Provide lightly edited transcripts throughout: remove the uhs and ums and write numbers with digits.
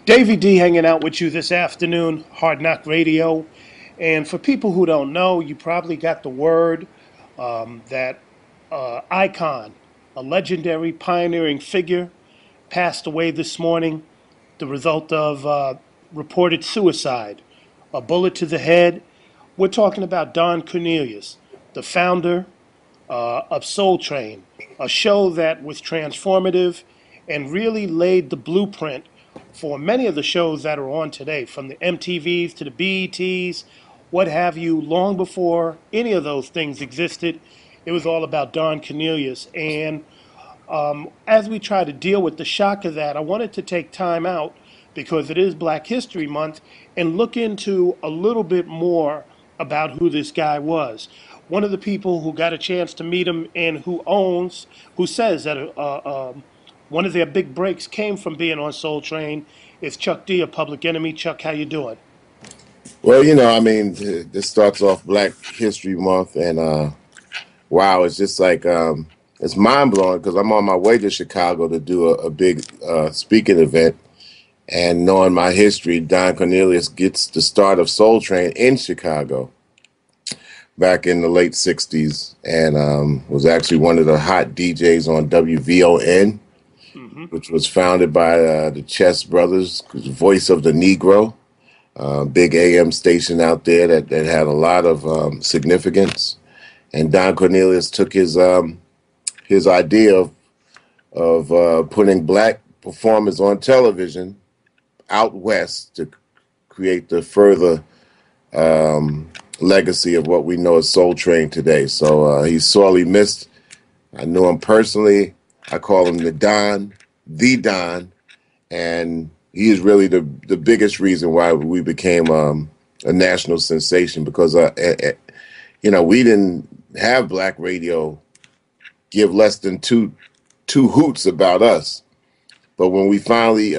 Davey D hanging out with you this afternoon, Hard Knock Radio. And for people who don't know, you probably got the word that Icon, a legendary pioneering figure, passed away this morning, the result of reported suicide, a bullet to the head. We're talking about Don Cornelius, the founder of Soul Train, a show that was transformative and really laid the blueprint for many of the shows that are on today, from the MTVs to the BETs, what have you. Long before any of those things existed, it was all about Don Cornelius. And as we try to deal with the shock of that, I wanted to take time out because it is Black History Month and look into a little bit more about who this guy was. One of the people who got a chance to meet him and who says that one of their big breaks came from being on Soul Train is Chuck D of Public Enemy. Chuck, how you doing? Well, I mean, this starts off Black History Month, and wow, it's just like it's mind blowing because I'm on my way to Chicago to do a big speaking event, and knowing my history, Don Cornelius gets the start of Soul Train in Chicago back in the late '60s, and was actually one of the hot DJs on WVON, which was founded by the Chess Brothers, Voice of the Negro. Big AM station out there that had a lot of significance, and Don Cornelius took his idea of putting black performers on television out west to create the further legacy of what we know as Soul Train today. So he's sorely missed. I knew him personally. I call him the Don, and he is really the biggest reason why we became a national sensation because, we didn't have black radio give less than two hoots about us. But when we finally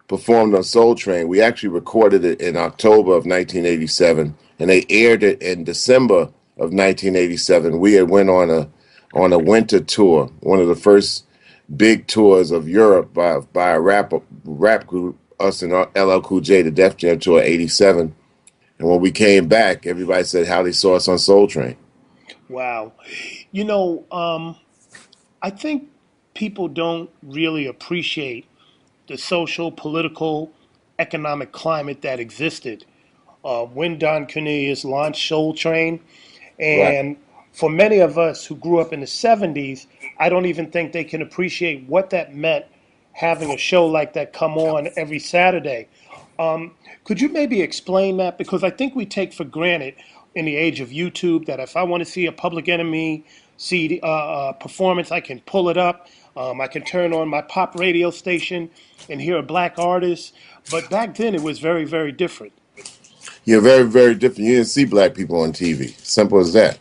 performed on Soul Train, we actually recorded it in October of 1987, and they aired it in December of 1987. We had went on a winter tour, one of the first big tours of Europe by a rap group, us and LL Cool J, the Def Jam tour '87. And when we came back, everybody said how they saw us on Soul Train. Wow. I think people don't really appreciate the social, political, economic climate that existed when Don Cornelius launched Soul Train. Right. And for many of us who grew up in the 70s, I don't even think they can appreciate what that meant having a show like that come on every Saturday. Could you maybe explain that? Because I think we take for granted in the age of YouTube that if I want to see a Public Enemy CD performance, I can pull it up. I can turn on my pop radio station and hear a black artist. But back then it was very, very different. You're very, very different. You didn't see black people on TV. Simple as that.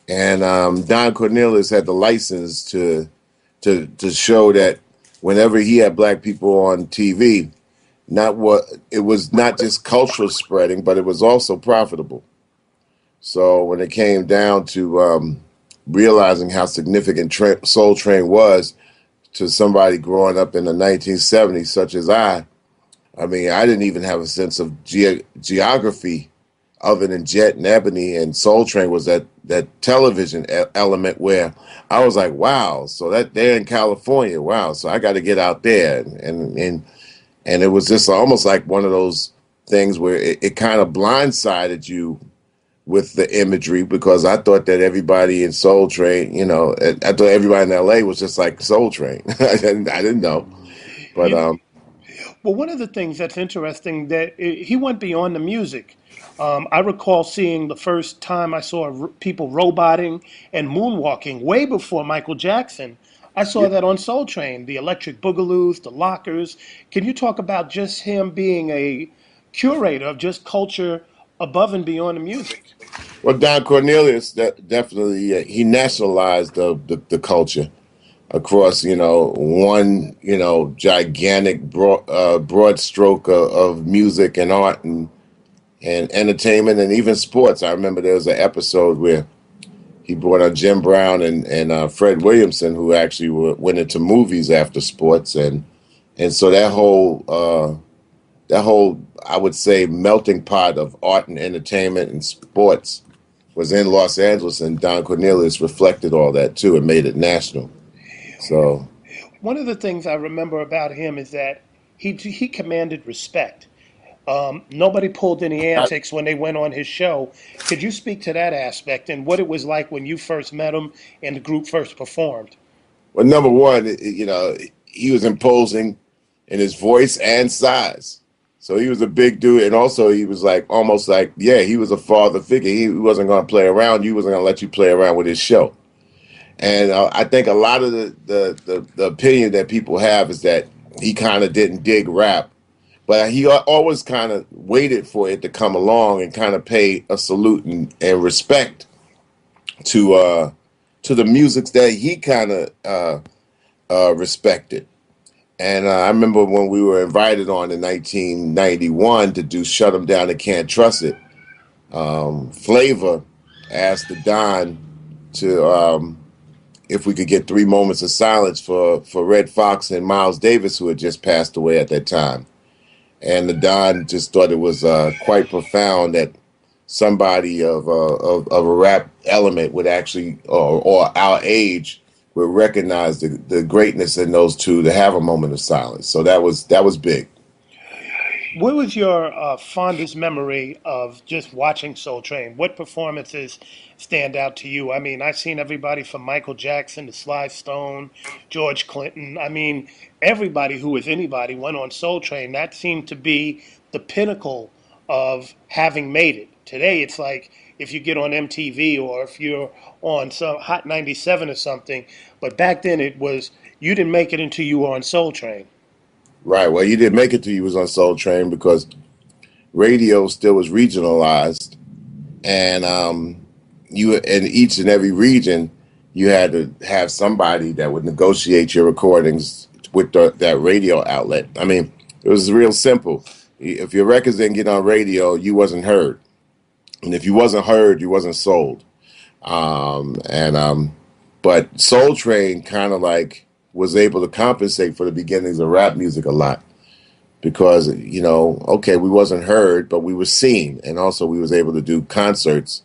And Don Cornelius had the license to show that whenever he had black people on TV, it was not just cultural spreading, but it was also profitable. So when it came down to realizing how significant Soul Train was to somebody growing up in the 1970s, such as I mean, I didn't even have a sense of geography other than Jet and Ebony, and Soul Train was that television element where I was like, wow, so that they're in California, wow, so I got to get out there, and it was just almost like one of those things where it kind of blindsided you with the imagery because I thought that everybody in Soul Train, I thought everybody in LA was just like Soul Train. I didn't know, but Well, one of the things that's interesting that he went beyond the music. I recall seeing the first time I saw people roboting and moonwalking way before Michael Jackson. I saw that on Soul Train, the Electric Boogaloos, the Lockers. Can you talk about just him being a curator of just culture above and beyond the music? well, Don Cornelius definitely he nationalized the culture across, one, gigantic broad stroke of music and art and entertainment and even sports. I remember there was an episode where he brought on Jim Brown and Fred Williamson, who actually went into movies after sports, and And so that whole I would say melting pot of art and entertainment and sports was in Los Angeles, and Don Cornelius reflected all that too and made it national. So One of the things I remember about him is that he commanded respect. Nobody pulled any I, antics when they went on his show. Could you speak to that aspect and what it was like when you first met him and the group first performed? well, number one, he was imposing in his voice and size. So he was a big dude, and also he was like almost like, yeah, he was a father figure. He wasn't going to play around. He wasn't going to let you play around with his show. And I think a lot of the opinion that people have is that he kind of didn't dig rap, but he always kind of waited for it to come along and kind of pay a salute and respect to the music that he kind of respected. And I remember when we were invited on in 1991 to do "Shut 'Em Down and Can't Trust It." Flavor asked the Don to if we could get 3 moments of silence for Red Fox and Miles Davis, who had just passed away at that time. And the Don just thought it was quite profound that somebody of a rap element would actually, or our age, would recognize the greatness in those two to have a moment of silence. So that was big. What was your fondest memory of just watching Soul Train? What performances stand out to you? I mean, I've seen everybody from Michael Jackson to Sly Stone, George Clinton. I mean, everybody who was anybody went on Soul Train. That seemed to be the pinnacle of having made it. Today, it's like if you get on MTV or if you're on some Hot 97 or something. But back then, it was you didn't make it until you were on Soul Train. Right. Well, you didn't make it till you was on Soul Train because radio still was regionalized, and you in each and every region you had to have somebody that would negotiate your recordings with that radio outlet. I mean, it was real simple. If your records didn't get on radio, you wasn't heard, and if you wasn't heard, you wasn't sold. And But Soul Train kind of like was able to compensate for the beginnings of rap music a lot because okay, we wasn't heard, but we were seen, and also we was able to do concerts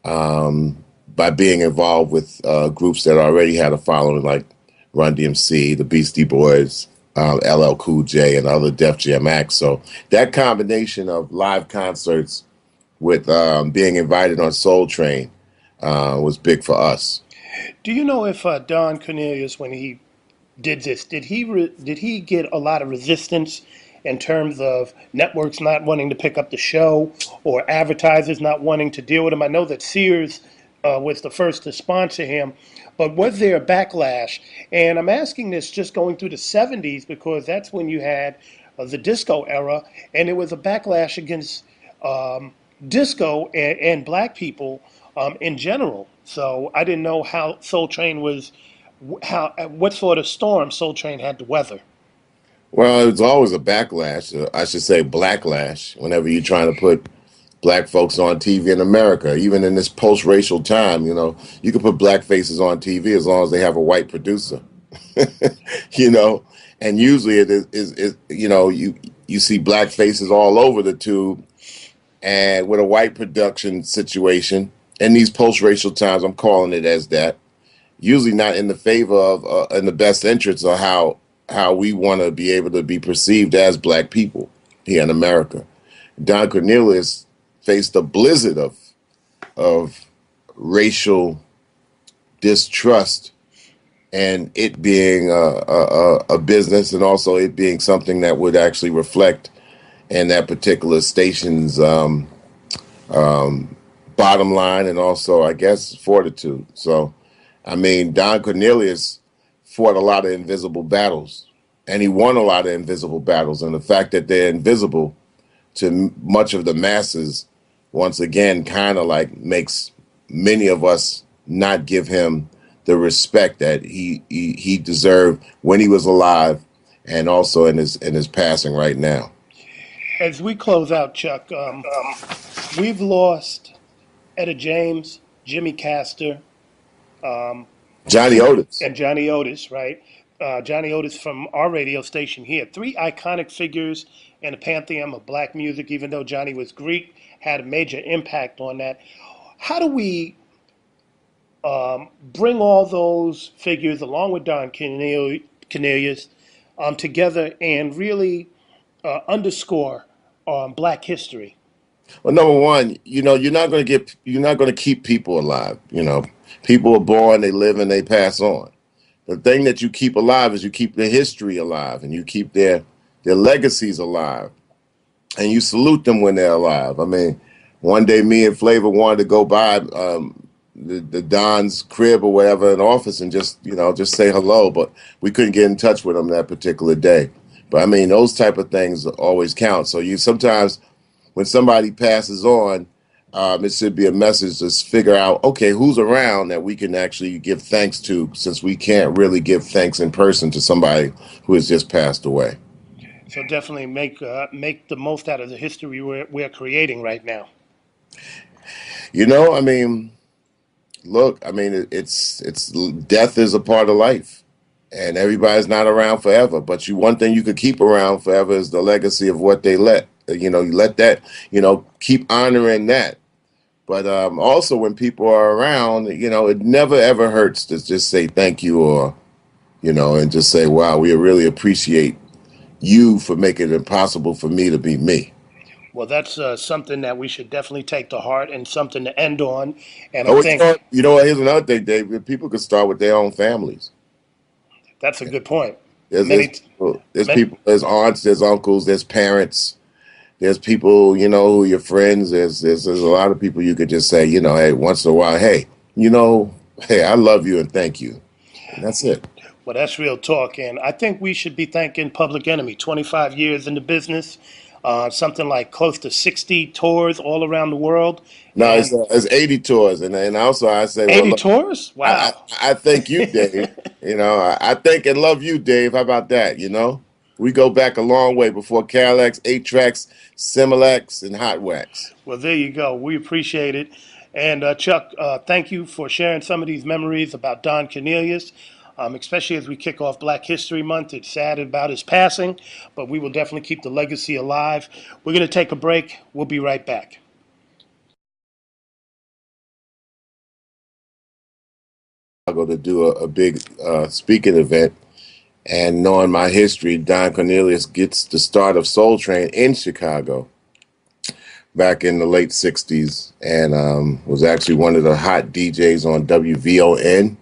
by being involved with groups that already had a following, like Run DMC, the Beastie Boys, LL Cool J, and other Def Jam acts. So that combination of live concerts with being invited on Soul Train was big for us. Do you know if Don Cornelius, when he did this, did he get a lot of resistance in terms of networks not wanting to pick up the show or advertisers not wanting to deal with him? I know that Sears was the first to sponsor him, but was there a backlash? And I'm asking this just going through the 70s because that's when you had the disco era, and it was a backlash against disco and black people in general. So I didn't know how Soul Train was, how what sort of storm Soul Train had to weather. Well, it's always a backlash, I should say blacklash, whenever you're trying to put black folks on TV in America. Even in this post-racial time, you can put black faces on TV as long as they have a white producer. you know, and usually you see black faces all over the tube, and with a white production situation. In these post-racial times, I'm calling it as that. Usually not in the favor of in the best interests of how we want to be able to be perceived as black people here in America. Don Cornelius faced a blizzard of racial distrust, and it being a business, and also it being something that would actually reflect in that particular station's bottom line, and also, I guess, fortitude. So, I mean, Don Cornelius fought a lot of invisible battles, and he won a lot of invisible battles. And the fact that they're invisible to much of the masses, once again, kind of like makes many of us not give him the respect that he deserved when he was alive, and also in his passing right now. As we close out, Chuck, we've lost Etta James, Jimmy Castor, Johnny Otis. and Johnny Otis, right? Johnny Otis from our radio station here. Three iconic figures in a pantheon of black music, even though Johnny was Greek, had a major impact on that. How do we bring all those figures, along with Cornelius, together and really underscore black history? Well, number one, you're not going to keep people alive. People are born, they live, and they pass on. The thing that you keep alive is you keep their history alive, and you keep their legacies alive, and you salute them when they're alive. I mean, one day me and Flavor wanted to go by the Don's crib or whatever in office and just say hello, but we couldn't get in touch with him that particular day. But I mean, those type of things always count. So you sometimes when somebody passes on, it should be a message to figure out, okay, who's around that we can actually give thanks to, since we can't really give thanks in person to somebody who has just passed away. So definitely make the most out of the history we're creating right now. I mean, look, I mean, it's death is a part of life, and everybody's not around forever. But one thing you could keep around forever is the legacy of what they let. You let that, keep honoring that. But also when people are around, it never ever hurts to just say thank you or, and just say, wow, we really appreciate you for making it possible for me to be me. Well, that's something that we should definitely take to heart and something to end on. And I Oh, think here's another thing, Dave. People could start with their own families. that's a good point. There's Many, many, people, there's aunts, there's uncles, there's parents. There's people, who are your friends. There's a lot of people you could just say, hey, once in a while, hey, hey, I love you and thank you. And that's it. well, that's real talk. And I think we should be thanking Public Enemy. 25 years in the business, something like close to 60 tours all around the world, No, and it's 80 tours. And also I say, well, 80 look, tours. I, Wow. I, I thank you, Dave. I thank and love you, Dave. How about that? We go back a long way before Cadillacs, 8-tracks, Similacs, and Hot Wax. Well, there you go. We appreciate it. And Chuck, thank you for sharing some of these memories about Don Cornelius, especially as we kick off Black History Month. It's sad about his passing, but we will definitely keep the legacy alive. We're going to take a break. We'll be right back. I go to do a big speaking event. And knowing my history, Don Cornelius gets the start of Soul Train in Chicago back in the late 60s and was actually one of the hot DJs on WVON,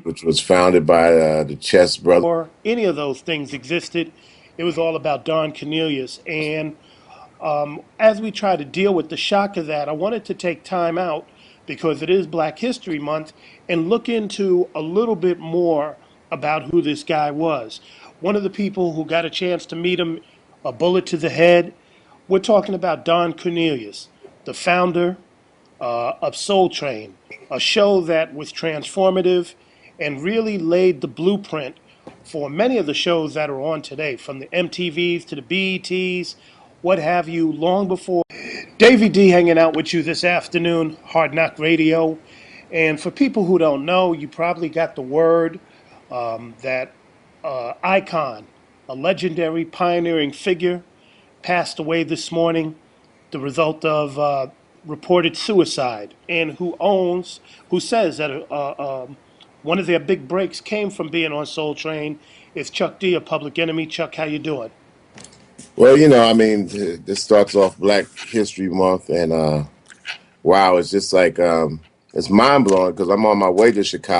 which was founded by the Chess Brothers. Or any of those things existed, it was all about Don Cornelius. And as we try to deal with the shock of that, I wanted to take time out because it is Black History Month and look into a little bit more about who this guy was. One of the people who got a chance to meet him, a bullet to the head, we're talking about Don Cornelius, the founder of Soul Train, a show that was transformative and really laid the blueprint for many of the shows that are on today, from the MTVs to the BETs, what have you, long before. Davey D hanging out with you this afternoon, Hard Knock Radio. And for people who don't know, you probably got the word that Icon, a legendary pioneering figure, passed away this morning, the result of reported suicide, and who says that one of their big breaks came from being on Soul Train. Is Chuck D, a Public Enemy. Chuck, how you doing? Well, I mean, this starts off Black History Month, and wow, it's just like it's mind blowing because I'm on my way to Chicago.